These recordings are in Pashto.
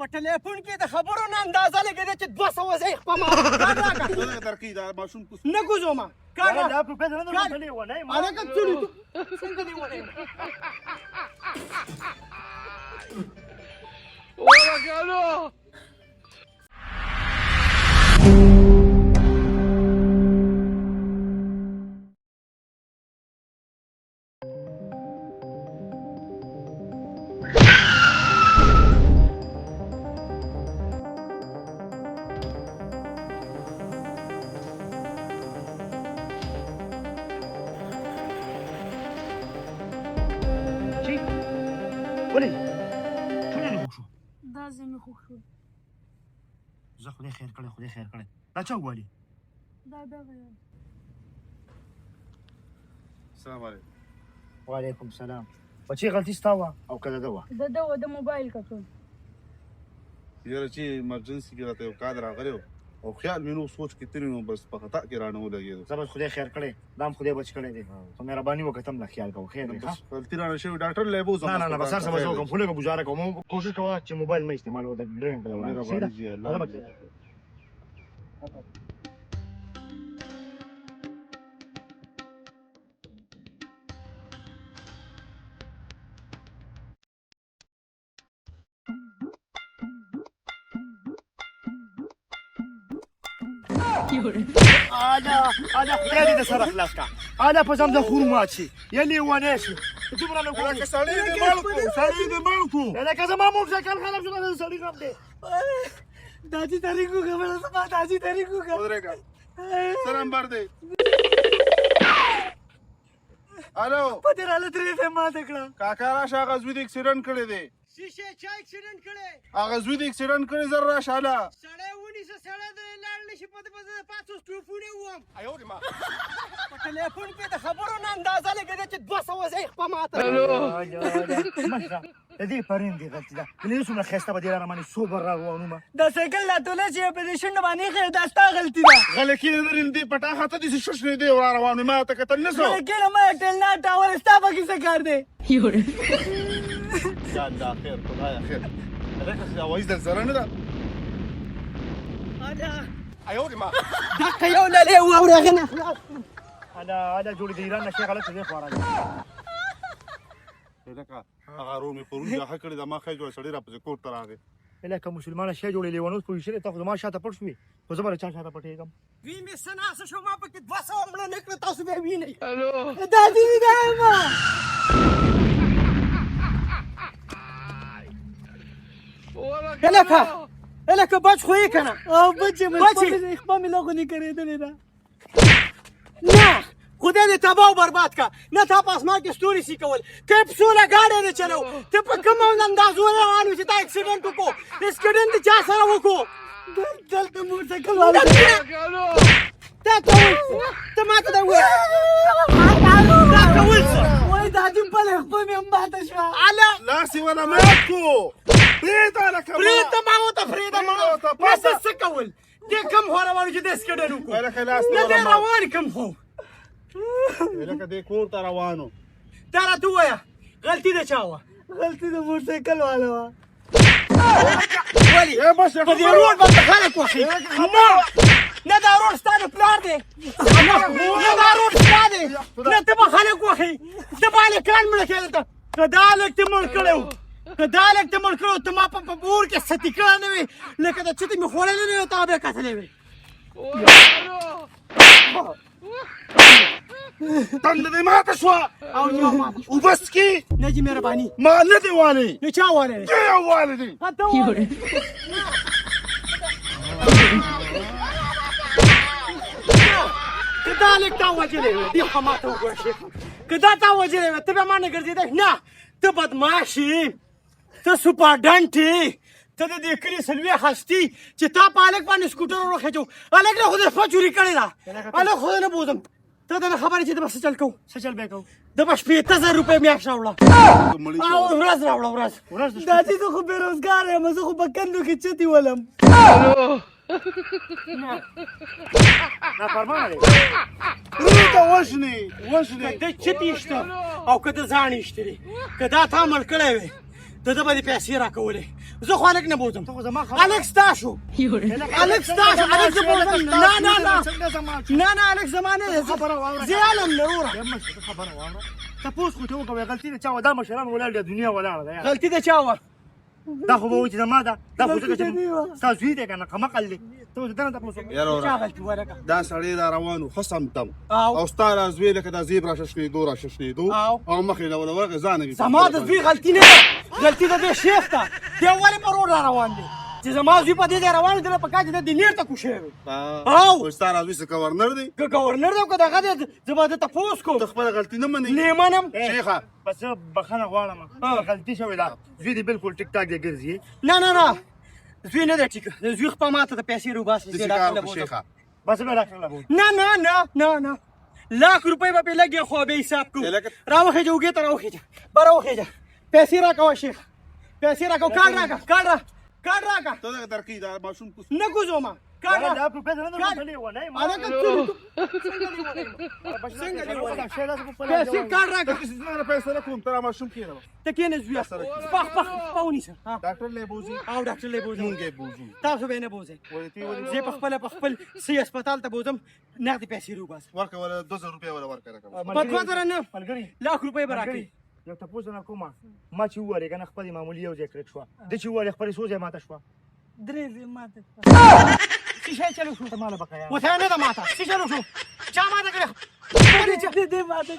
په ټلیفون کې د خبرو نه اندازه لګېده چې 200 زه یې خپه ما درکې دا ماشوم نه کوزو ما کاږه دا په پیدا نه مونږ نه ونی ما هغه څړي ته څنګه دی ونه ¡Hola, Carlos! ولې ټول نه خوښو دا زمي خوښ شو زه خدای خیر کړی دا چا ووالي دا دغه یو السلام علیکم وعلیکم السلام بچی غلطي ستا وه او که د ده وه د موبایل کتو یاره چې ایمرجنسي کې راته یو کار راغلی و او خیال مې نو سوچ کې تللی نو بس په خطا کې رانه ولګېدو زه بس خدای خیر کړی دا هم خدای بچ کړی دی خو مهرباني وکړه ته هم لا خیال کوه خیر دی بس غلطي رانه شوې ډاکټر لی بوځم نه بس هر څه به زه وکړم خو لږه ګزاره کوم کوشش کوه چې موبایل مه استعمالوه د ډرینګ له وړاندې صحیح ده؟ مهرباني جي الله انا خدای دې د سره خلاص کا انا په ځم د خورو مات شي یا لیونی شي دومره نه ګورې لکه سړی دې مړ کړو لکه زما موټرسایکل خراب شو د سړي غم دی داجی طریقو خبره سما داجی طریقو کا ودرېږه څه نمبر دی الو په دې حالت ریفه ماته کړه کاکا راشه هغه زوی د اکسیډنټ کړی دی شیشه چا اکسیډنټ کړي هغه زوی د اکسیډنټ کړی زر راشه هله سړی ونیسه سړی د لاړ نشي په دې پاسو ټوفونه وم ما په ټلیفون کې د خبرو نه اندازه لګېده چې 200 زه یې خپه ماته مشره د دې پرندې غلطي ده ولې څومره ښایسته به دې را باندې سوبر را ووانومه دا سایکل لا ټوله چې په دې شنډه باندې ایښی دا ستا غلطي ده غلکې د رندې پټا خاطه دې شوشنې دی ورا روانې ما ته کتل نه سو کله ما ټل نه ټاور ستا پکې څه کار دی یا الله خیر خدایا خیر هغه څه وایي در سره نه ده ما دا که یو للی واوره هغه نه خلاص انا جوړې د ایران نشي غلط دی خو راځي لکه هغه رومي پرون جاهه کړې د ما خې جوړ سړی را پسې کور ته راغی لکه مسلمانه شی جوړې لیونوس پوزیشن ته خو زما شاته پټ شوې خو زه به له چا شاته پټېږم وی مې سناسه شو ما پکې 200 مړه نه کړه تاسو به وینئ ¡Aló! دا دې دا ما ¡Hola, الکه Carlos! الکه بچ خو یې کنه او بچ مې خپل مې لغو نه کړېدلې ده نه خدای دې تباہ او برباد کا نه تا په اسمان کې ستوري سي کول ته په سوله گاډي نه چلو ته په کوم اندازو روان چې تا اکسیډنټ وکړو اکسیډنټ چا سره وکړو دلته موټرسایکل والا ¡Carlos! ته ماته دا وې دا کول څه وای دا دې په له خپل مې ماته شو الا لاس یې ولا مات کو پرېږده لکه پرېږده ما وته پرېږده ما بس څه کول دې کم خو روانو چې دې اکسیډنټ وکړو لکه لاس نه دې روان کم خو لکه دې کور ته روانو دا راته ووایه غلطي د چا وه غلطي د موټرسایکل والا وه ولې بس په دې روډ باندې خلک وښي نه دا روډ ستا د پلار دی نه دا روډ ستا دی نه ته به خلک وښي ته به هلکان مړه کړې دلته که دا هلک ته مړ کړی و که دا هلک ته مړ کړی و ته ما په اور کې ستي کړی نه وې لکه د چتې مې خوړلې نه وې تا به یې کتلې وې تنده دې ماته شوه او یو ما اوبه څکي نه جي مهرباني ما نه دی والې نه چا والی دې یو والې دی ته ووایه که دا هلک تا وژلی وې دې خوا ما ته وګوره شیخ که دا تا وژلی وې ته به ما نه ګرځېدی نه ته بدماش یې ته سوپرډنټ یې ته د دې کلي سلوي هستي چې تا په هلک باندې سکوټر وروخېچو هلک نه خو دې شپه چوري کړې ده هلک خو نه بوزم ته دا نه خبرې چې د به څه چل کوو څه چل به کوو د به 15,000 روپۍ میاشت راوړه او ورځ راوړه ورځ دا چې زه خو بېروزګاره یم زه خو په کندو کې چتې ولم نافرمانه دی پرېږده وژنې که ته چتې ایسته او که ته ځان ایستلې که دا تا مړ کړی وې ده به دې پیسې راکولې زه خو هلک نه بوځم ته خو زما خبره هلک ستا شو هلک ستا شو هلک زه بوځم نه نه نه څنګه زما نه نه هلک زما نه دی خبره واوره زه علم لرو یم مشر خبره واوره تاسو خو ته وکوي غلطي نه چا ودا مشران ولاړ د دنیا ولاړ ده غلطي د چا وه دا خو به و چې زما ده دا خو غلطي ځکه د دې وه. چې ستا زوی دی که نه قمقل دی ته اوس دنه تپوس وکړه یاره چا ورا غلطي وه لکه دا سړی را روان و ښه سمتم او او ستا را زوی لکه دا زیب را ششنېدو را ششنېدو او. او مخې له ورغې ځانه وي زما د زوی غلطي نه ده غلطي د دې شیخ ته دی ولې په روډ را روان دی چې زما زوی په دې ځای روان دی دله په کار چې د دې نیر ته کوشی وي او. او ستا را زوی څه گورنر دی که ګورنر دی او که دغه دی زه به ده تپوس کوم ته خپله غلطي نه منې نه منم شیخه بس زه بخښنه غواړم غلطي شوې ده زوی دې بالکل ټیک ټاک دی ګرځي نه نه نه زوی نه دی ټیکه د زوی خپه ماته د پیسې روباسي داسې چې کار ډاکټر له وکړه بوځم. شیخه بس به ډاکټر له بوځم نه نه نه نه نه لاک روپۍ به پرې لګي خو به حساب کوو راوخېجه اوږې ته راوخېجه به راوخېجه پیسې راکوه شیخ پیسې راکوه کارډ راکړه کارډ راکړه ته دغه درکوي دا ماشوم کوس نه کوزو ما کارډ دا راکړه په پیسې نه درمتلې و نه هلکه څنګه دې ولیږم پیسې کارډ راکړه زه پیسې نه کوم ته را ماشوم کښېنه ته کښېنه زویه پخ ونیسه ډاکټر لی بوځي او ډاکټر لی بوځم مونږ یې بوځو تاسو به یې نه بوځئ ولې ته ولې زه په خپل سی هسپتال ته بوځم نغدې پیسې روباسم ورکړه ولا 2000 روپۍ ولا ورکړه په 2000 نه ملګري لاک روپۍ به راکړي یو تپوس نه کومه ما چې ووارې که نه خپلې معمولي یو ځای کړک شوه ده چې ووارې خپلې څو ځای ماته شوه درې ماته څه شی چلو شو ته ماله بقایا وته نه ده ماته څه چلو شو چا ماته کړې دې ماته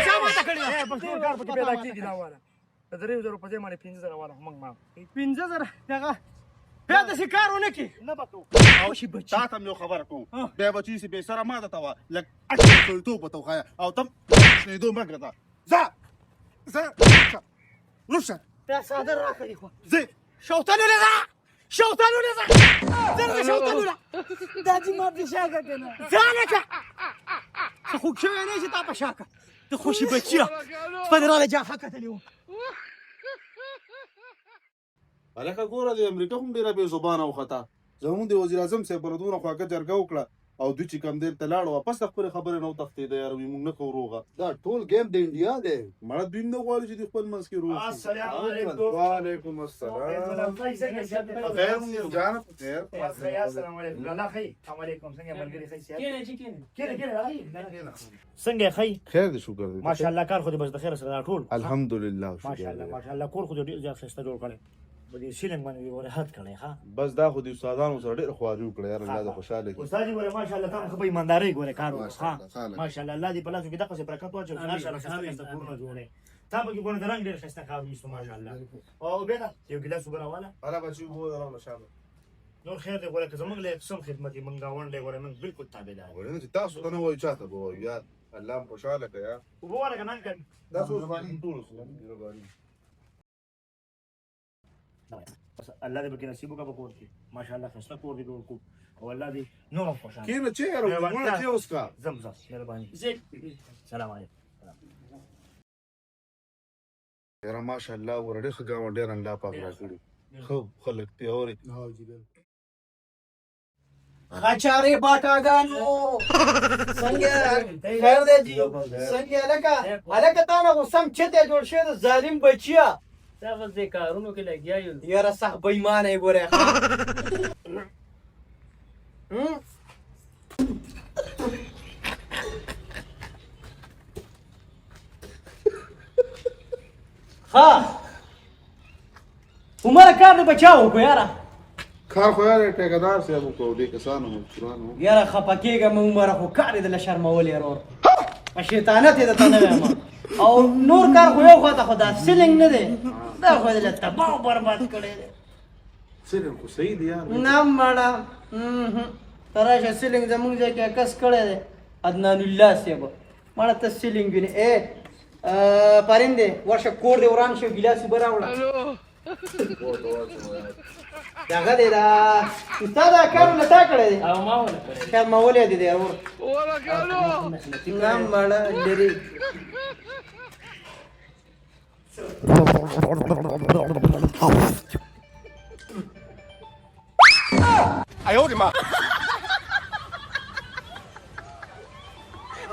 چا ماته کړې بس ټول کار پکې پیدا کېږي دا واله د 3000 په ځای باندې 15000 واله موږ ما 15000 دغه بیا داسې کار ونه کړي نه به تو او شي بچي تا ته مې یو خبره کوم بیا به چې سي بې سره ماته ته وه لږ سړیتوب به ته وښایه او ته شنېدو مه کړه ځه ورشه دا څادر راکړي خو ځه شوتلونه ده شوتلونه ده زه شوتلونه دا چې ما په شاګه کنه ځانکه څه خوږ شوی نه چې تا په شاکه ته خوشي بچیه فدراله جافه کتلې وه هلکه ګوره د امریکا هم ډېره بې زبانه وخته زموږ د وزیر اعظم صاحب بله دونه خواږه جرګه وکړه او دوی چې کوم دی ته لاړ واپس د خپلې خبرې نه وتښتېده یاره وایي موږ نه کوو روغه دا ټول ګیم د انډیا دی مړه دوی نه غواړي چې د خپل منځ کې روغ شي السلام علیکم وعلیکم السلام خیر مو جانه په خیر السلام علیکم الله خیر السلام علیکم څنګه ملګری خیر سیاست کېنه چې کېنه کېنه څنګه خیر خیر دې شکر دې ماشاءالله کار خو دې بس د خیر سره ټول الحمدلله ماشاءالله کور خو دې ډېر زیات ښایسته جوړ کړی بلې سیلنګ باندې وره حد کړی ها بس دا خو د استادانو سره ډېر خواري وکړه یاره الله دې خوشحاله کړي استاد ګوره ماشاءالله تاسو خو په ایماندارۍ ګوره کار وکړ ها ماشاءالله الله دې په لاسو کې دغه څه برکت واچوي ماشاءالله ښایسته کورونه جوړې تا په کې ګوره د رنګ ډېر ښایسته کار ویستو ماشاءالله او بیا یو ګیلاس اوبه راواله هله بچي اوبه راوړه شابه نور خیر دی ګوره که زموږ له قسم خدمت یې موږ ګاونډ دی ګوره موږ بالکل تابعدار یو ولې چې تاسو ته نه وایو چاته به وایو یار الله مو خوشحاله کړه یار اوبه واله که نه کوي دا څه ټول مهرباني الله دې پکې نصیب وکړه په کور کې ماشاءالله ښایسته کور دې جوړ کړو او الله دې نور هم خوشحاله کینه چې یاره مړه چې اوس کا زم مهرباني سلام علیکم یاره ماشاءالله ور ډېر ښه ګاونډیان الله پاک راکړي ښه خلک پیاوړي خچارې باټاګانو څنګه خیر دی جی څنګه هلکه تا نه خو سم چته جوړ شوی د ظالم بچیه دا بس دې کارونو کې لګیا یو یاره سخت بېمانه یې ګورې ها عمر کار دې بچاو کو یاره کار خو یاره ټیکهدار صاحب وکړو دې کسانو مشرانو یاره خفه کېږم عمره خو کار یې دله شرمولې ورور په شیطانت یې درته نه وایم او نور کار خو یو خواته خو دا سیلینګ نه دی دا خو یې دله تباه او برباد کړی دی سیلینګ خو صحیح دی یار نه مړه ته راشه سیلینګ زموږ ځای کې عکس کړی دی عدنان الله صاحب مړه ته سیلینګ وینې پرندې ورشه کور دې وران شو ګیلاس اوبه راوړه دغه دی دا ستا دا کارونه تا کړی دی او ما ونه کړی خیر ما ولې دی دی ورور ولا كانوا نه مړه لري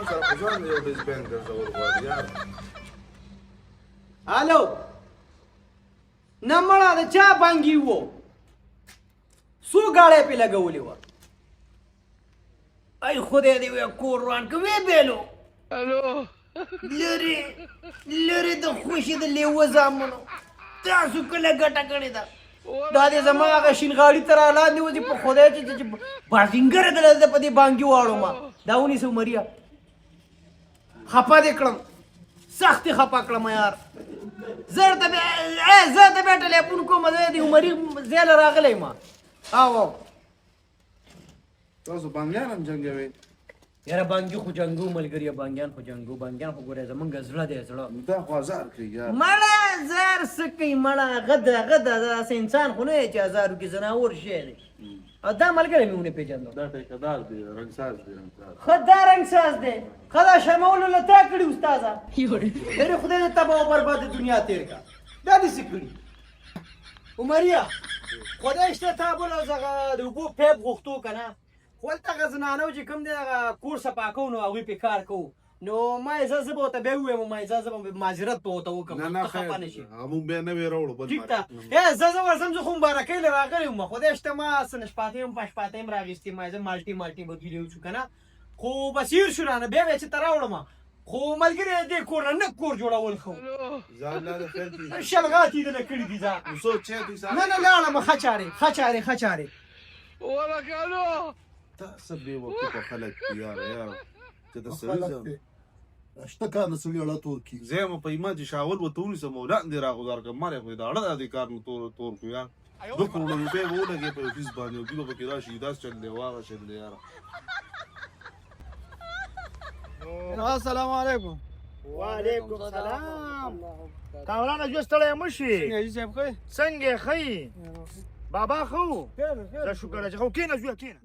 سره خو ځان یو ډیسبین ګرځول غواړي یار الو نه مړه د چا بانګي وو څو ګاړې پې لګولې وه ای خدای دې ویه کور روان که ویې بیلو الو لرې د خوشي د لیوه زامنو تاسو کله ګټه کړې ده دا دې زما هغه شین غاړي ته را لاندې وځي په خدای چې بازینګره دله د په دې بانګي واړو ما دا ونیسو مریا خپه دې کړم سخت یې خپه کړم یار زه ته بیا ټلیفون کوم زه د عمري ځای له راغلی ما او تاسو بانګیان هم جنګوئ یاره بانګي خو جنګو ملګريه بانګیان خو جنګو بانګیان خو ګوره زمونږ زړه دی زړه دا خو ازار کوي یار مړه زار څه کوي مړه غده داسې انسان خو نه دی چې ازار وکړي زناور شی دی او دا ملګری مې ونه پېژندو دا ټیکهدار دی رنګساز دی ښه دا رنګ ساز دی ښه دا شرمولو له تا کړي استاده ډېرې خدای دې تباه او برباد دنیا تېر کا دا دې څه کړي عمریا خدای شته تا بل زغه د اوبو پیپ غوښتو که نه خو هلته هغه زنانه چې کوم دی هغه کور صفا کوو نو هغوی پې کار کوو نو ما یې زه به ورته بیا ووایم ما یې زه به معذرت به ورته وکړم نه ته خفه نه شي موږ بیا نوې راوړو بل ټیک ده زه ورځم زه خو مبارکۍ له راغلی وم خدای شته ما څه نشپاتۍ هم پشپاتۍ هم راغېستې ما یې زه مالټې بدلې وشو که نه خو بس هېر شو رانه بیا چې ته راوړم خو ملګري دې کور نه کور جوړول ښه ځان لا د خیر دي شلغات یې دله کړي دي ځه سوچ چې دوی نه لاړم ښه چارې ولك الو تاسو به وقته خلک یار چې د سړي شته کار نه سړي اړه تور کی زه مو په ایمان چې شاول و تونی سم ولاندې راغوزار کوم ماره خو دا اړه د کار نو تور کو یار 2 کروڑ روپے ولګي په فیس باندې کیلو پکې راشي 10 چل دی واغه چل دی یار السلام علیکم وعلیکم السلام کاولانا جو ستړی مشي حاجي صاحب ښه څنګه خی بابا خو زه شکر چې خو کینه زوی کینه